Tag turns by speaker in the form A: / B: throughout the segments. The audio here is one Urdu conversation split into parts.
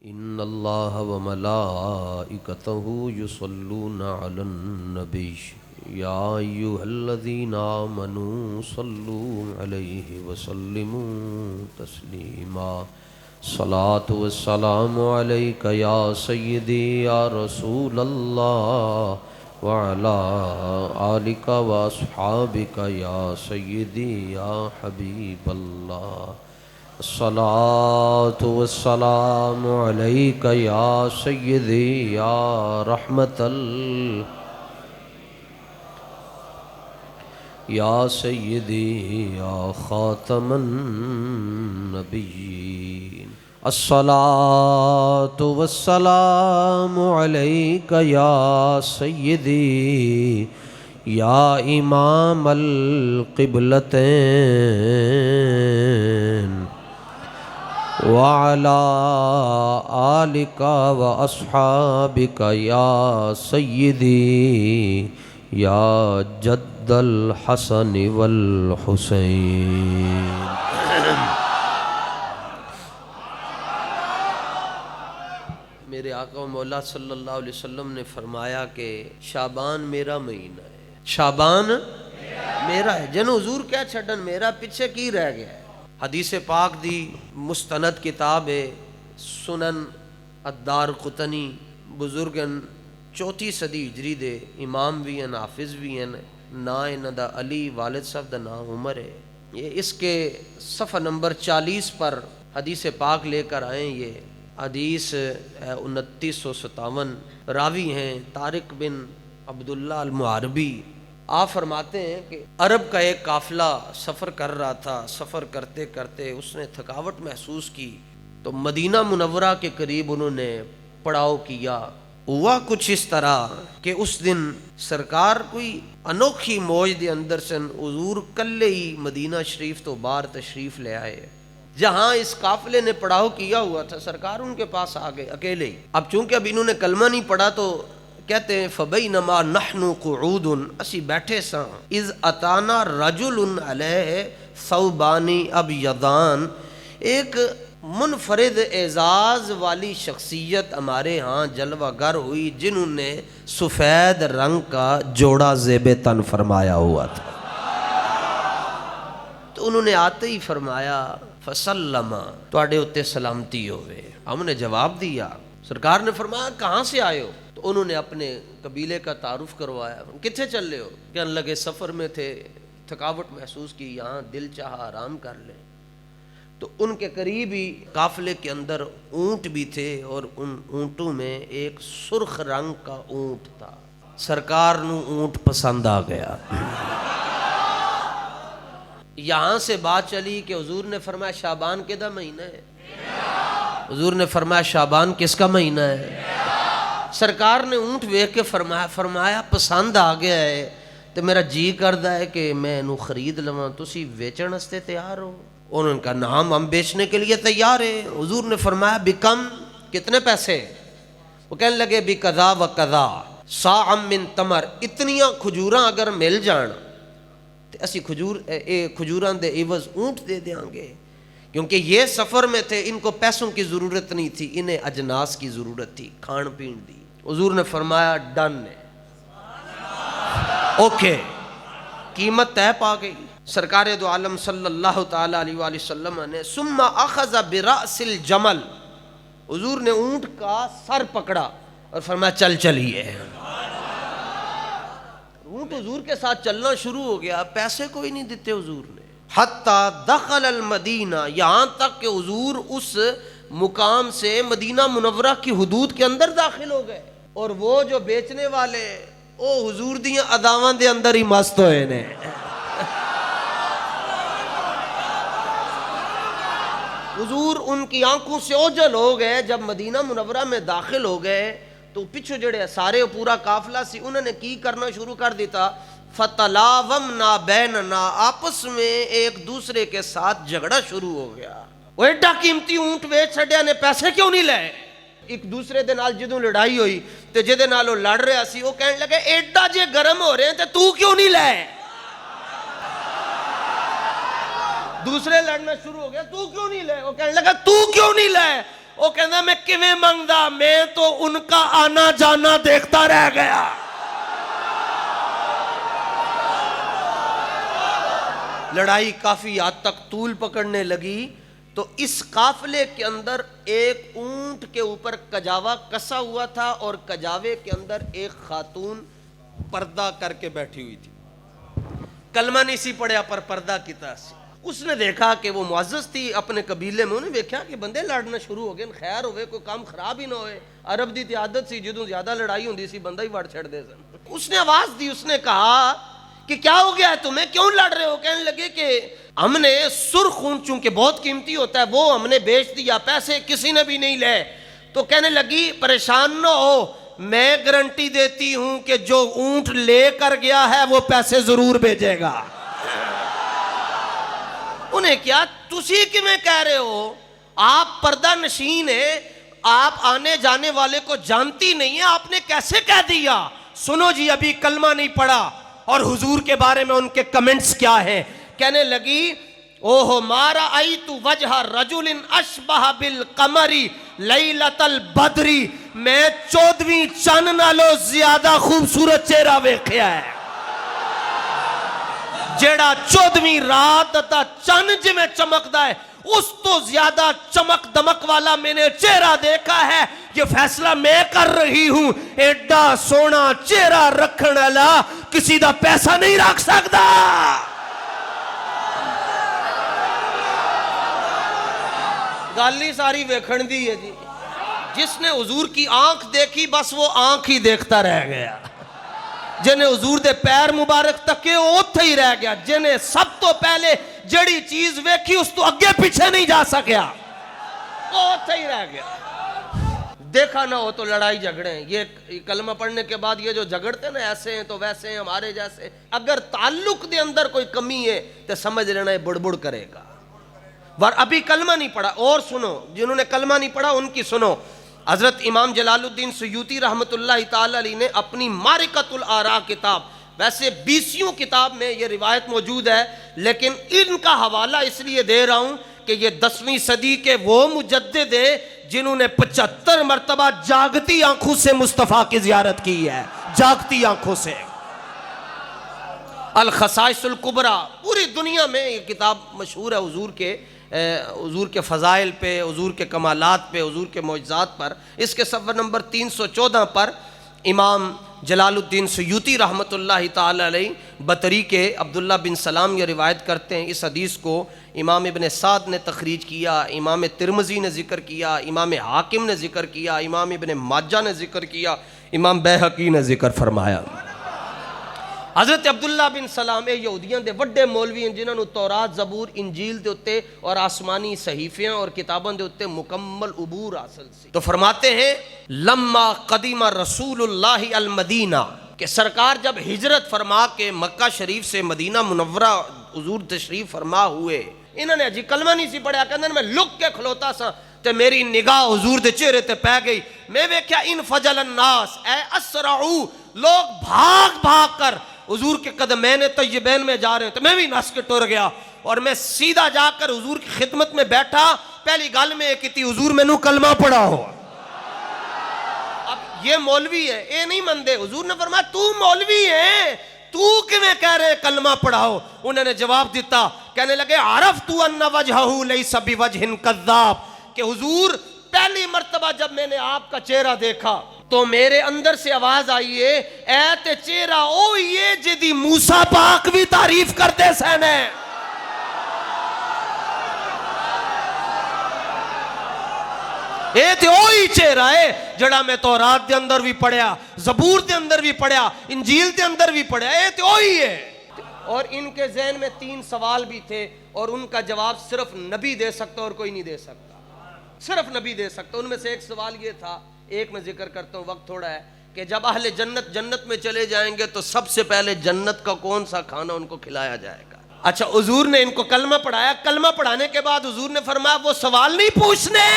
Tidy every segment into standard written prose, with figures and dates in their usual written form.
A: ان اللہ وملائکتہ یصلون علی النبی یا ایھا الذین آمنوا صلوا علیہ وسلموا تسلیما صلاۃ والسلام علیک یا سیدی یا رسول اللہ وعلی آلک واصحابک یا سیدی یا حبیب اللہ الصلاۃ والسلام علیک یا سیدی یا رحمت یا سیدی یا خاتم النبیین الصلاۃ والسلام علیک یا سیدی یا امام القبلتین وعلى آلك وأصحابك يا سيدي يا جد الحسن والحسين میرے آقا و مولا صلی اللہ علیہ وسلم نے فرمایا کہ شعبان میرا مہینہ ہے، شعبان میرا ہے، جن حضور کیا چھڑن میرا پیچھے کی رہ گیا ہے۔ حدیث پاک دی مستند کتاب ہے سنن الدارقطنی، بزرگن 34 صدی ہجری دے امام بھی ہیں، حافظ بھی ہیں، نا انہاں دا علی، والد صاحب دا نام عمر ہے۔ یہ اس کے صفحہ نمبر 40 پر حدیث پاک لے کر آئیں۔ یہ حدیث 2957، راوی ہیں طارق بن عبداللہ المعاربی۔ آپ فرماتے ہیں کہ عرب کا ایک قافلہ سفر کر رہا تھا، سفر کرتے کرتے اس نے تھکاوٹ محسوس کی تو مدینہ منورہ کے قریب انہوں نے پڑاؤ کیا۔ ہوا کچھ اس طرح کہ اس دن سرکار کوئی انوکھی موج دے اندر سن، حضور کلے ہی مدینہ شریف تو باہر تشریف لے آئے۔ جہاں اس قافلے نے پڑاؤ کیا ہوا تھا سرکار ان کے پاس آ گئے اکیلے ہی۔ اب چونکہ اب انہوں نے کلمہ نہیں پڑھا تو کہتے ہیں فَبَيْنَمَا نَحْنُ قُعُودٌ، اسی بیٹھے ساں، اِذْ أَتَانَا رَجُلٌ عَلَيْهِ ثَوْبَانِ أَبْيَضَانِ، ایک منفرد اعزاز والی شخصیت ہمارے ہاں جلوہ گر ہوئی جنہوں نے سفید رنگ کا جوڑا زیب تن فرمایا ہوا تھا۔ تو انہوں نے آتے ہی فرمایا فَسَلَّمَ، تواڈے اُتے سلامتی ہوئے۔ ہم نے جواب دیا۔ سرکار نے فرمایا کہاں سے آئے ہو؟ تو انہوں نے اپنے قبیلے کا تعارف کروایا۔ کتنے چل رہے ہو؟ کہنے لگے سفر میں تھے، تھکاوٹ محسوس کی، یہاں دل چاہا آرام کر لیں۔ تو ان کے قریب ہی قافلے کے اندر اونٹ بھی تھے اور ان اونٹوں میں ایک سرخ رنگ کا اونٹ تھا۔ سرکار نو اونٹ پسند آ گیا۔ یہاں سے بات چلی کہ حضور نے فرمایا شعبان کدا مہینہ ہے؟ حضور نے فرمایا شعبان کس کا مہینہ ہے؟ سرکار نے اونٹ ویکھ کے فرمایا پسند آ گیا ہے تو میرا جی کردا ہے کہ میں انہوں خرید لواں، تسی ویچن واسطے تیار ہو؟ انہوں نے کہا نعم، ہم بیچنے کے لیے تیار ہیں۔ حضور نے فرمایا بکم، کتنے پیسے؟ وہ کہنے لگے بکذا و کذا صاع من تمر، اتنیاں کھجوراں اگر مل جان تو اسی کھجوراں دے عوض اونٹ دے دیاں گے، کیونکہ یہ سفر میں تھے، ان کو پیسوں کی ضرورت نہیں تھی، انہیں اجناس کی ضرورت تھی، کھان پین دی۔ حضور نے فرمایا ڈن ہے، اوکے، قیمت طے پا گئی۔ سرکار دو عالم صلی اللہ تعالی علیہ وآلہ وسلم نے ثم اخذ برأس الجمل، حضور نے اونٹ کا سر پکڑا اور فرمایا چل چلیے۔ اونٹ حضور کے ساتھ چلنا شروع ہو گیا، پیسے کوئی نہیں دیتے حضور نے۔ حتی دخل المدینہ، یہاں تک کہ حضور اس مقام سے مدینہ منورہ کی حدود کے اندر داخل ہو گئے، اور وہ جو بیچنے والے او حضور دیاں اداواں دے اندر ہی مست ہوئے نے۔ حضور ان کی آنکھوں سے اوجھل ہو گئے۔ جب مدینہ منورہ میں داخل ہو گئے تو پیچھے جڑے سارے پورا قافلہ سی انہوں نے کی کرنا شروع کر دیتا، فَتَلَاوَمْنَا بَيْنَنَا، آپس میں ایک دوسرے کے ساتھ جھگڑا شروع ہو گیا۔ وہ ایڈا قیمتی اونٹ ویچ چھڈیا نے پیسے کیوں نہیں لے؟ ایک دوسرے دے نال جدوں لڑائی ہوئی تے جدے نال وہ لڑ رہا سی وہ کہنے لگے ایڈا جے گرم ہو رہے ہیں تے تو کیوں نہیں لے؟ دوسرے لڑنا شروع ہو گیا، تو کیوں نہیں لے؟ وہ کہنے لگا تو کیوں نہیں لے؟ وہ کہنا میں کیویں منگدا، میں تو ان کا آنا جانا دیکھتا رہ گیا۔ لڑائی کافی حد تک طول پکڑنے لگی تو اس قافلے کے اندر ایک اونٹ کے اوپر کجاوا کسا ہوا تھا اور کجاوے کے اندر ایک خاتون پردہ کر کے بیٹھی ہوئی تھی، کلمہ نہیں سی پڑھیا پر پردہ کیتا سی۔ اس نے دیکھا کہ وہ معزز تھی اپنے قبیلے میں، انہیں دیکھا کہ بندے لڑنا شروع ہو گئے، خیر ہوئے کوئی کام خراب ہی نہ ہوئے، عرب دی عادت سی جدوں زیادہ لڑائی ہوندی سی بندہ ہی وڑ چھڑ دے سن۔ اس نے آواز دی، اس نے کہا کہ کیا ہو گیا ہے تمہیں، کیوں لڑ رہے ہو؟ کہنے لگے کہ ہم نے سرخ اونٹ چونکہ بہت قیمتی ہوتا ہے وہ ہم نے بیچ دیا، پیسے کسی نے بھی نہیں لے۔ تو کہنے لگی پریشان نہ ہو، میں گارنٹی دیتی ہوں کہ جو اونٹ لے کر گیا ہے وہ پیسے ضرور بھیجے گا۔ انہیں کیا تسی کیویں کہہ رہے ہو، آپ پردہ نشین ہے، آپ آنے جانے والے کو جانتی نہیں ہے، آپ نے کیسے کہہ دیا؟ سنو جی، ابھی کلمہ نہیں پڑھا اور حضور کے بارے میں ان کے کمنٹس کیا ہیں۔ کہنے لگی اوہ ما رأیت وجہ رجل اشبہ بالقمر لیلۃ البدر، میں 14ویں چن نالوں زیادہ خوبصورت چہرہ ویکھیا ہے۔ جیڑا 14ویں رات دا چن جی میں چمکدا ہے اس تو زیادہ چمک دمک والا میں نے چہرہ دیکھا ہے۔ یہ فیصلہ میں کر رہی ہوں، ایڈا سونا چہرہ رکھن والا کسی دا پیسہ نہیں رکھ سکتا۔ گالی ساری ویکھن دی ہے جی، جس نے حضور کی آنکھ دیکھی بس وہ آنکھ ہی دیکھتا رہ گیا، جنہیں حضور دے پیر مبارک تکے اوتھے ہی رہ گیا، جنہیں سب تو پہلے جڑی چیز ویکھی اس تو اگے پیچھے نہیں جا سکیا، اوتھے ہی رہ گیا۔ دیکھا نہ ہو تو لڑائی جھگڑے ہیں، یہ کلمہ پڑھنے کے بعد یہ جو جھگڑتے نا ایسے ہیں تو ویسے ہیں ہمارے جیسے، اگر تعلق دے اندر کوئی کمی ہے تو سمجھ لینا ہے بڑبڑ کرے گا۔ ور ابھی کلمہ نہیں پڑھا، اور سنو جنہوں نے کلمہ نہیں پڑھا ان کی سنو۔ حضرت امام جلال الدین سیوطی رحمۃ اللہ تعالی علیہ نے اپنی معرکۃ الآراء کتاب، ویسے 20 کتاب میں یہ روایت موجود ہے لیکن ان کا حوالہ اس لیے دے رہا ہوں کہ یہ 10ویں صدی کے وہ مجدد ہیں جنہوں نے 75 مرتبہ جاگتی آنکھوں سے مصطفیٰ کی زیارت کی ہے، جاگتی آنکھوں سے۔ الخصائص الکبریٰ، پوری دنیا میں یہ کتاب مشہور ہے حضور کے فضائل پہ، حضور کے کمالات پہ، حضور کے معجزات پر۔ اس کے صفحہ نمبر 314 پر امام جلال الدین سیوطی رحمۃ اللہ تعالی علیہ بطریق عبداللہ بن سلام یہ روایت کرتے ہیں۔ اس حدیث کو امام ابن سعد نے تخریج کیا، امام ترمذی نے ذکر کیا، امام حاکم نے ذکر کیا، امام ابن ماجہ نے ذکر کیا، امام بیہقی نے ذکر فرمایا۔ حضرت عبداللہ بن سلام یہودیاں دے وڈے مولوی ہیں جنہوں نے تورات، زبور، انجیل دے اتے اور آسمانی صحیفیاں اور کتابوں دے اتے مکمل عبور حاصل سی۔ تو فرماتے ہیں لما قدیم رسول اللہ المدینہ، کہ سرکار جب ہجرت فرما کے مکہ شریف سے مدینہ منورہ حضور تشریف فرما ہوئے، انہوں نے جی کلمہ نہیں سی پڑھیا، کہندے میں لک کے کھلوتا سا تے میری نگاہ حضور دے چہرے تے پہ گئی، میں ویکھیا ان فجل الناس اے اسرعو، لوگ بھاگ بھاگ کر حضور کے قدمین طیبین میں جا رہے ہیں، تو میں بھی نس کے ٹر گیا اور میں سیدھا جا کر حضور کی خدمت میں بیٹھا۔ پہلی گل میں ایک تھی حضور میں نو کلمہ پڑھا ہو۔ اب یہ مولوی ہے، اے نہیں مندے، حضور نے فرمایا تو مولوی ہے، تو کیویں کہہ رہے کلمہ پڑھاؤ؟ انہوں نے جواب دیتا، کہنے لگے عرفت ان وجہہ لیس بوجہ کذاب، کہ حضور پہلی مرتبہ جب میں نے آپ کا چہرہ دیکھا تو میرے اندر سے آواز آئی ہے اے تے چہرہ اوہی ہے جدی موسیٰ پاک بھی تعریف کرتے سینے۔ اے تے اوہی چہرہ ہے جڑا میں تورات دے اندر بھی پڑھیا، زبور دے اندر بھی پڑھیا، انجیل دے اندر بھی پڑھیا، اے تے اوہی ہے۔ اور ان کے ذہن میں 3 سوال بھی تھے اور ان کا جواب صرف نبی دے سکتا اور کوئی نہیں دے سکتا، صرف نبی دے سکتا۔ ان میں سے ایک سوال یہ تھا، ایک میں ذکر کرتا ہوں وقت تھوڑا ہے، کہ جب اہل جنت میں چلے جائیں گے تو سب سے پہلے جنت کا کون سا کھانا ان کو کھلایا جائے گا؟ اچھا حضور نے ان کو کلمہ پڑھایا، کلمہ پڑھانے کے بعد حضور نے فرمایا وہ سوال نہیں پوچھنے،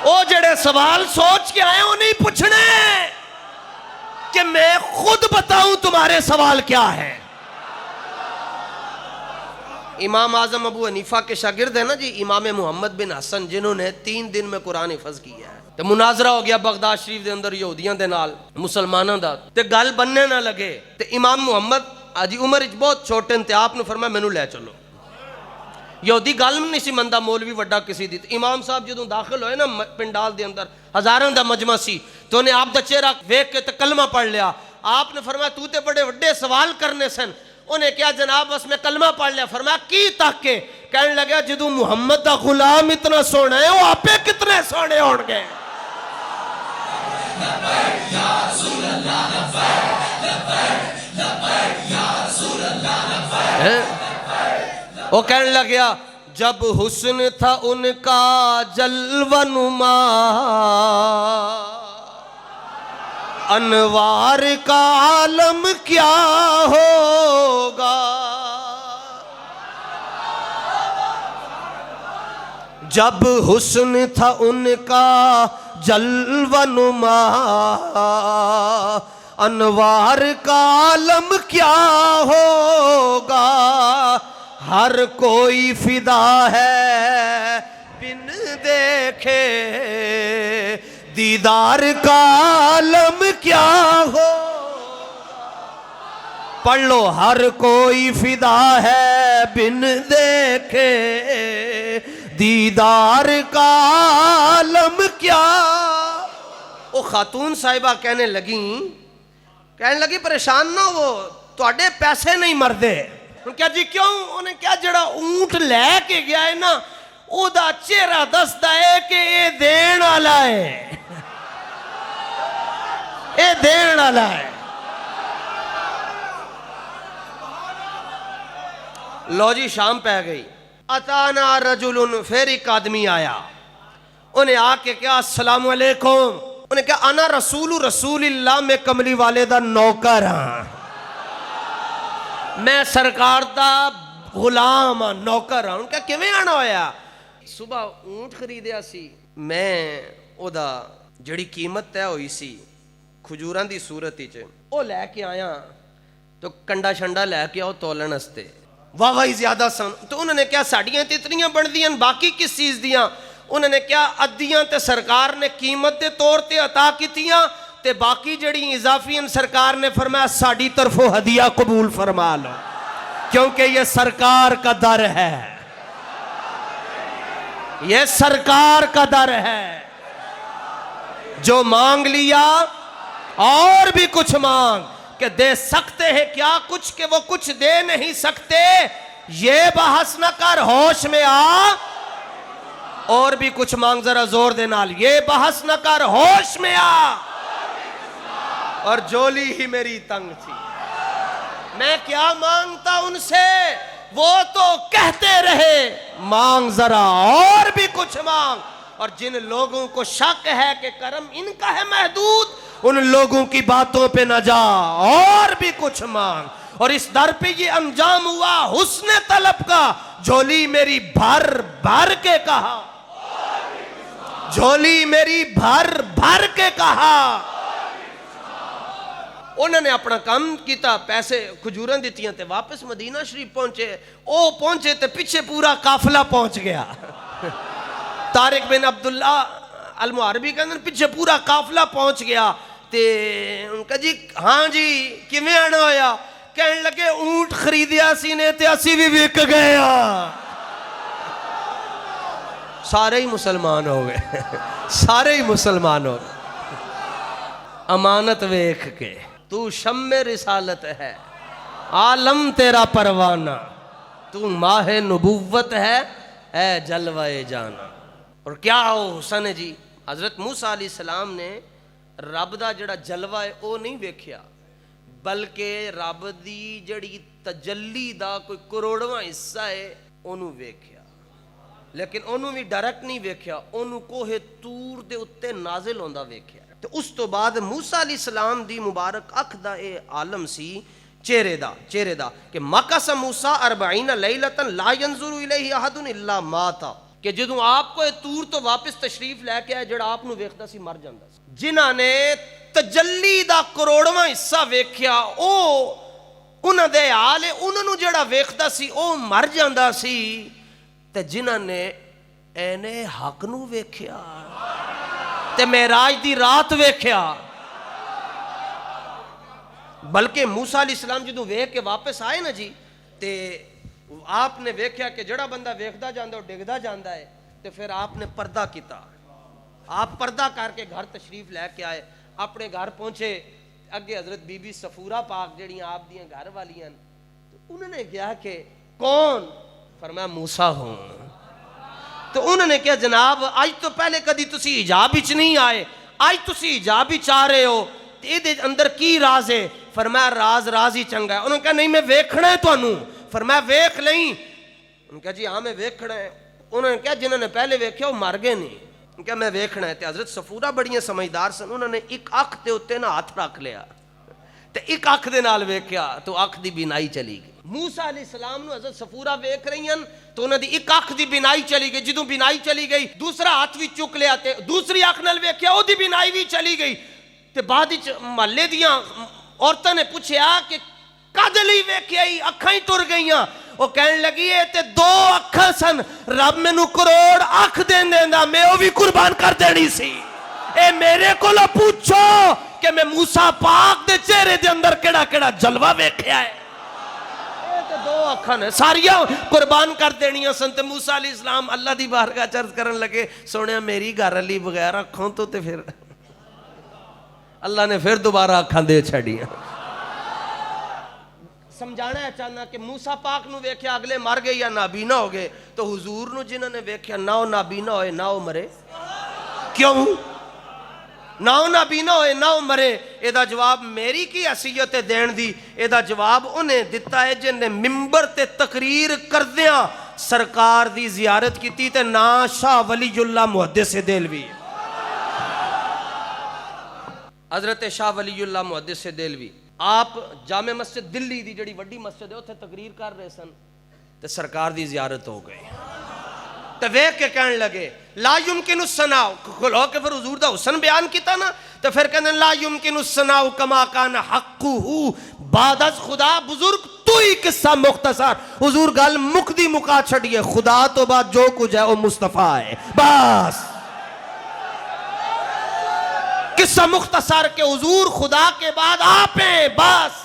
A: وہ جڑے سوال سوچ کے آئے وہ نہیں پوچھنے کہ میں خود بتاؤں تمہارے سوال کیا ہے۔ امام اعظم ابو حنیفہ کے شاگرد ہیں نا جی امام محمد بن حسن، جنہوں نے 3 دن میں قرآن حفظ کیا ہے، تو مناظرہ ہو گیا بغداد شریف دے اندر یہودیاں دے نال مسلماناں دا، تے گل بننے نہ لگے، تے امام محمد آجی عمر وچ بہت چھوٹے تے آپ نے فرمایا مینوں لے چلو، یہودی گل نہیں سی مندا، مولوی وڈا کسی دی، امام صاحب جدوں داخل ہوئے نا پنڈال دے اندر ہزاراں دا مجمع سی، تو انہیں آپ دا چہرہ ویکھ کے تے کلمہ پڑھ لیا، آپ نے فرمایا تو تے بڑے وڈے سوال کرنے سن، انہیں کیا جناب بس میں کلمہ پڑھ لیا، فرمایا کی تک کے، کہنے لگا جدوں محمد دا غلام اتنا سونا ہے وہ آپے کتنے سونے ہون گے۔ وہ کہنے لگیا جب حسن تھا ان کا جلوہ نما، انوار کا عالم کیا ہوگا، جب حسن تھا ان کا جلوہ نما، انوار کا عالم کیا ہوگا، ہر کوئی فدا ہے بن دیکھے، دیدار کا عالم کیا ہو، پڑھ لو، ہر کوئی فدا ہے بن دیکھے، دیدار کا عالم کیا۔ وہ خاتون صاحبہ کہنے لگی پریشان نہ ہو، تواڈے پیسے نہیں مردے، کیا جی کیوں؟ انہیں کیا جڑا اونٹ لے کے گیا ہے نا او دا چہرہ دستا ہے کہ اے دین والا ہے، اے دین والا ہے۔ لو جی شام پہ گئی، اتانا رجل، پھر ایک آدمی آیا، انہیں آ کے کیا السلام علیکم، انہیں کہا انا رسول اللہ، میں کملی والے دا نوکر ہاں، میں سرکار دا غلام ہاں، نوکر ہاں۔ ان کا کیویں آنا ہویا؟ صبح اونٹ خریدیا سی، میں او دا جڑی قیمت طے ہوئی سی کھجوراں دی صورت وچ او لے کے آیا، تو کنڈا شنڈا لے کے آؤ تولن واسطے، واہ واہ زیادہ سن، تو انہوں نے کیا ساڑیاں تے اتنیاں بندیاں باقی کس چیز دیاں؟ انہوں نے کیا ادیاں تے سرکار نے قیمت دے طور تے عطا کیتیاں، تے باقی جڑی اضافی سرکار نے فرمایا ساڑی طرفوں ہدیہ قبول فرما لو، کیونکہ یہ سرکار کا در ہے، یہ سرکار کا در ہے، جو مانگ لیا اور بھی کچھ مانگ، کہ دے سکتے ہیں کیا کچھ کہ وہ کچھ دے نہیں سکتے، یہ بحث نہ کر، ہوش میں آ اور بھی کچھ مانگ، ذرا زور دے نال، یہ بحث نہ کر، ہوش میں آ، اور جولی ہی میری تنگ تھی، میں کیا مانگتا ان سے، وہ تو کہتے رہے مانگ ذرا اور بھی کچھ مانگ، اور جن لوگوں کو شک ہے کہ کرم ان کا ہے محدود، ان لوگوں کی باتوں پہ نہ جا، اور بھی کچھ مانگ، اور اس در پہ یہ انجام ہوا حسن طلب کا، جھولی میری بھر بھر کے کہا، جھولی میری بھر بھر کے کہا۔ انہوں نے اپنا کام کیتا، پیسے کھجوراں دیتیاں تے واپس مدینہ شریف پہنچے تے پیچھے پورا قافلہ پہنچ گیا، طارق بن عبداللہ المعربی کے اندر پیچھے پورا قافلہ پہنچ گیا، تے ان کا جی ہاں جی کیویں آنا ہویا؟ کہنے لگے اونٹ خریدیا سی نے تے اسی بھی وک گئے ہاں، سارے ہی مسلمان ہو گئے، سارے ہی مسلمان ہو گئے۔ امانت ویکھ کے تو شمع رسالت ہے، عالم تیرا پروانہ، تو ماہ نبوت ہے، اے جلوہ جانا۔ اور کیا ہو حسن ہے جی، حضرت موسیٰ علیہ السلام نے رب دا جڑا جلوہ ہے او نہیں ویکھیا، بلکہ رب دی جڑی تجلی دا کوئی کروڑواں حصہ ہے انہوں ویکھیا، لیکن انہوں بھی ڈائریکٹ نہیں ویکھیا، انہوں کوہ طور دے اتے نازل ہوندا ویکھیا۔ تو اس تو بعد موسیٰ علیہ السلام دی مبارک اکھ دا اے عالم سی چہرے دا کہ مکث موسیٰ 40 لیلۃ لا ینظر الیہ احد الا مات، کہ جدوں آپ کو طور تو واپس تشریف لے کے آئے جڑا آپ نو ویکھدا سی مر جاندا سی۔ جنہاں نے تجلی دا کروڑواں حصہ ویکھیا او انہاں دے حال انہاں نو جڑا ویکھدا سی او مر جاندا سی تے جنہاں نے اینے حق نو ویکھیا تے معراج دی رات ویکھیا، بلکہ موسیٰ علیہ السلام جدوں ویکھ کے واپس آئے نا جی تے آپ نے ویکھیا کہ جڑا بندہ ویکھدا جاندا وہ ڈگدا جاندا ہے، تے پھر آپ نے پردہ کیتا، آپ پردہ کر کے گھر تشریف لے کے آئے، اپنے گھر پہنچے، اگے حضرت بی بی صفورہ پاک جڑیاں آپ دیاں گھر والیاں تو انہوں نے کہا کہ کون؟ فرمایا موسیٰ ہوں۔ تو انہوں نے کہا جناب آج تو پہلے کدی تسی حجاب وچ نہیں آئے، آج تسی حجاب وچ آ رہے ہو، تے دے اندر کی راز ہے؟ فرمایا راز ہی چنگا ہے۔ انہوں نے کہا نہیں میں ویکھنا ہے تانوں، فرمایا ویکھ لیں۔ انہوں نے کہا جی ہاں میں ویکھنا ہے۔ انہوں نے کہا جنہوں نے پہلے ویکھیا وہ مر گئے نہیں، انہوں نے کہا میں ویکھنا ہے۔ تے حضرت صفورہ بڑیاں سمجھدار سن، انہوں نے ایک اکھ تے اتے نہ ہاتھ رکھ لیا تے ایک اکھ دے نال ویکھیا تو اکھ دی بینائی چلی گئی۔ موسیٰ علیہ السلام نو حضرت صفورہ ویکھ رہی ہیں تو انہوں دی ایک اکھ دی بینائی چلی گئی، جدوں بینائی چلی گئی دوسرا ہاتھ بھی چک لیا تے دوسری اکھ نال ویکھیا او دی بینائی بھی چلی گئی۔ تے بعد وچ محلے دیاں عورتاں نے پوچھیا کہ کد لئی ویکھیا ہی اکھاں ہی ٹر گئیاں؟ وہ کہن لگی ہے تے دو اکھاں سن، رب مینوں کروڑ اکھ دین دیندا میں او بھی قربان کر دینی سی۔ اے میرے کولوں پوچھو کہ میں موسیٰ پاک دے چہرے دے اندر کیڑا کیڑا جلوہ ویکھیا ہے؟ اے تے دو اکھاں نے ساریاں قربان کر دینیاں سن۔ تے موسیٰ علیہ السلام اللہ دی بارگاہ چرز کرن لگے سونیا میری گھر علی بغیر اکھوں تو تے پھر اللہ نے پھر دوبارہ اکھاں دے چھڑیاں۔ سمجھانا ہے چاہنا کہ موسیٰ پاک نو ویکھیا اگلے مر گئے یا نابینا ہو گئے، تو حضور نو جنہوں نے ویکھیا نہ وہ نابینا ہوئے نہ وہ مرے۔ کیوں؟ نہ وہ نابینا ہوئے نہ وہ مرے۔ ایدہ جواب میری کی حیثیت دین دی، ایدہ جواب انہیں دیتا ہے جن نے ممبر تے تقریر کر دیاں سرکار دی زیارت کی تی تے نا شاہ ولی اللہ محدث دہلوی، حضرت شاہ ولی اللہ محدث دہلوی آپ جامع مسجد دلی دی جڑی وڈی مسجد ہے اتھے تقریر کر رہے سن تے سرکار دی زیارت ہو گئی تے ویکھ کے کہنے لگے لا یمکن الثناء، کھلو کے پھر حضور دا حسن بیان کیتا نا تے پھر کہنے لا یمکن الثناء کما کان حقہ بعد از خدا بزرگ تو ہی قصہ مختصر۔ حضور گل مکدی مکا چھڑیے، خدا تو بعد جو کچھ ہے وہ مصطفیٰ ہے، بس قصہ مختصر کہ حضور خدا کے بعد آپ ہیں، بس۔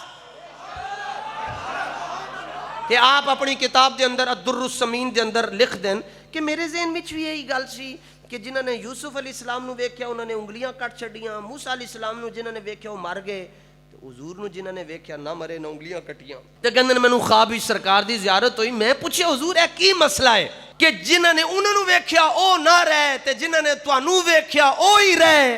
A: کہ آپ اپنی کتاب دے اندر الدر السمین دے اندر لکھ دیں کہ میرے ذہن میں بھی یہی گل سی کہ جنہوں نے یوسف علیہ السلام نو ویکھیا انہوں نے انگلیاں کٹ چھڑیاں، موسیٰ علیہ السلام نو جنہوں نے ویکھیا وہ مر گئے، تو حضور نو جنہوں نے ویکھیا نہ مرے نہ انگلیاں کٹیاں۔ تے کہندے مینوں خواب وچ سرکار دی زیارت ہوئی، میں پوچھیا حضور اے کی مسئلہ ہے کہ جنہوں نے انہوں نے ویکھیا او نہ رہے تے جنہوں نے تانوں ویکھیا او ہی رہے؟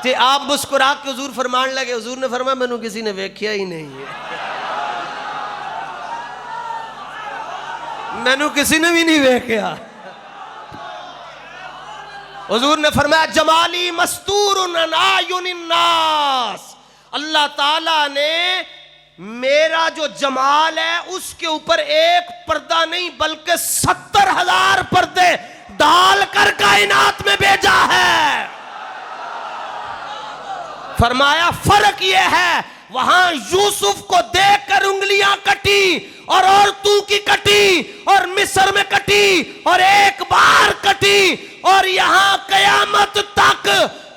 A: تے آپ مسکرا کے حضور فرمان لگے، حضور نے فرمایا مینوں کسی نے ویکھیا ہی نہیں ہے، مینوں کسی نے بھی نہیں ویکھیا۔ حضور نے فرمایا جمالی مستور عن اعین الناس، اللہ تعالیٰ نے میرا جو جمال ہے اس کے اوپر ایک پردہ نہیں بلکہ 70,000 پردے ڈال کر کائنات میں بھیجا ہے۔ فرمایا فرق یہ ہے وہاں یوسف کو دیکھ کر انگلیاں کٹی اور عورتوں کی کٹی اور مصر میں کٹی اور ایک بار کٹی، اور یہاں قیامت تک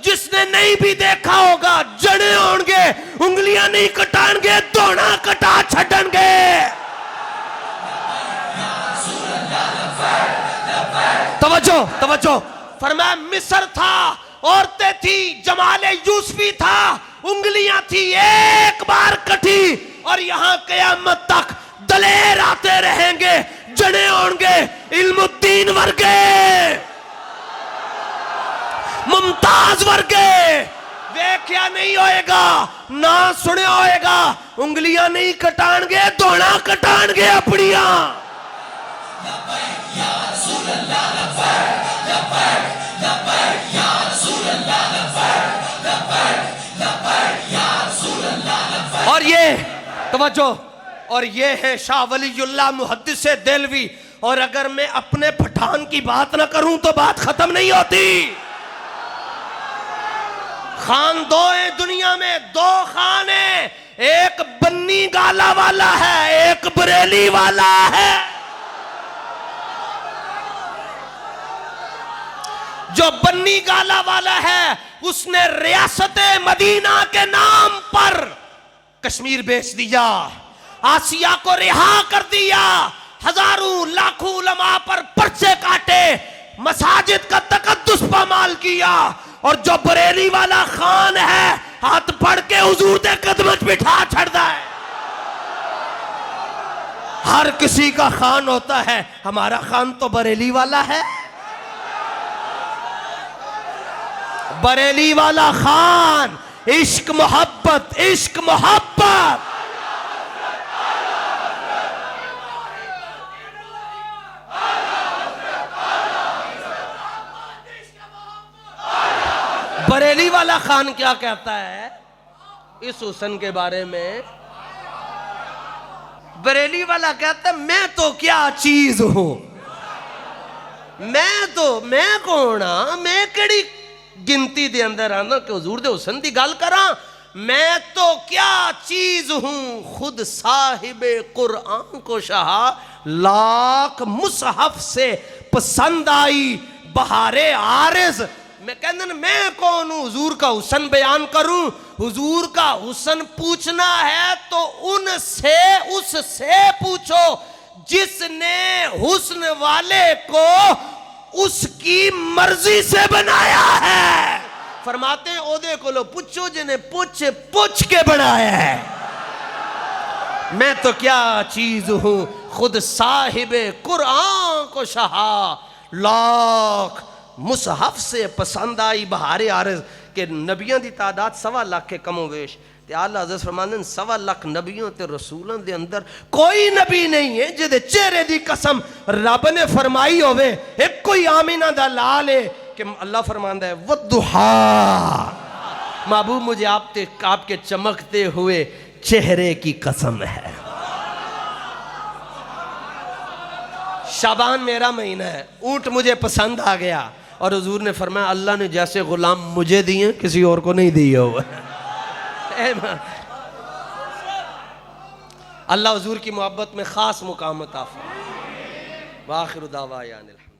A: جس نے نہیں بھی دیکھا ہوگا جڑے ہوں گے انگلیاں نہیں کٹان گے دونا کٹا چھڑن گے۔ توجہ فرمایا مصر تھا، عورتیں تھی، جمال یوسفی تھا، انگلیاں تھی ایک بار کٹی، اور یہاں قیامت تک دلیر آتے رہیں گے جڑے ہوں گے علم الدین ورگے، ممتاز ورگے، ویکھیا نہیں ہوئے گا نہ سنے ہوئے گا، انگلیاں نہیں کٹان گے دونا کٹان گے اپنیاں۔ اور یہ توجہ، اور یہ ہے شاہ ولی اللہ محدث دہلوی، اور اگر میں اپنے پٹھان کی بات نہ کروں تو بات ختم نہیں ہوتی۔ خان دو ہیں دنیا میں، دو خان ہیں، ایک بنی گالا والا ہے، ایک بریلی والا ہے۔ جو بنی گالا والا ہے اس نے ریاست مدینہ کے نام پر کشمیر بیچ دیا، آسیہ کو رہا کر دیا، ہزاروں لاکھوں علماء پر پرچے کاٹے، مساجد کا تقدس پامال کیا۔ اور جو بریلی والا خان ہے ہاتھ پڑھ کے حضور دے قدمت بٹھا چھڑدا ہے۔ ہر کسی کا خان ہوتا ہے، ہمارا خان تو بریلی والا ہے۔ بریلی والا خان، عشق محبت، عشق محبت۔ بریلی والا خان کیا کہتا ہے اس حسن کے بارے میں؟ بریلی والا کہتا ہے میں تو کیا چیز ہوں، میں کون ہاں، میں کیڑی گنتی دے اندر آنا کہ حضور دے حسن دی گل کراں؟ میں تو کیا چیز ہوں، خود صاحب قرآن کو شہا، لاکھ مصحف سے پسند آئی بہار عارض۔ میں کہندن میں کون ہوں حضور کا حسن بیان کروں؟ حضور کا حسن پوچھنا ہے تو اس سے پوچھو جس نے حسن والے کو اس کی مرضی سے بنایا ہے۔ فرماتے ہیں اودے کو لو پوچھو جنہیں پوچھ کے بنایا ہے۔ میں تو کیا چیز ہوں، خود صاحب قرآن کو شہا، لاکھ مصحف سے پسند آئی بہار عارض۔ کہ نبیوں دی تعداد 1.25 لاکھ کے کم و بیش، تے آلہ حضرت فرماندے 1.25 لاکھ نبیوں تے رسولوں دے اندر کوئی نبی نہیں ہے جدے چہرے دی قسم رب نے فرمائی ہوئے ایک کوئی آمینہ دا لال ہے کہ اللہ فرماندہ ہے وَالضُّحَا، محبوب مجھے آپ کے چمکتے ہوئے چہرے کی قسم ہے۔ شعبان میرا مہینہ ہے، اونٹ مجھے پسند آ گیا، اور حضور نے فرمایا اللہ نے جیسے غلام مجھے دیے کسی اور کو نہیں دیے ہوئے۔ اللہ حضور کی محبت میں خاص مقام عطا فرمائے۔ وآخر دعوانا الحمد۔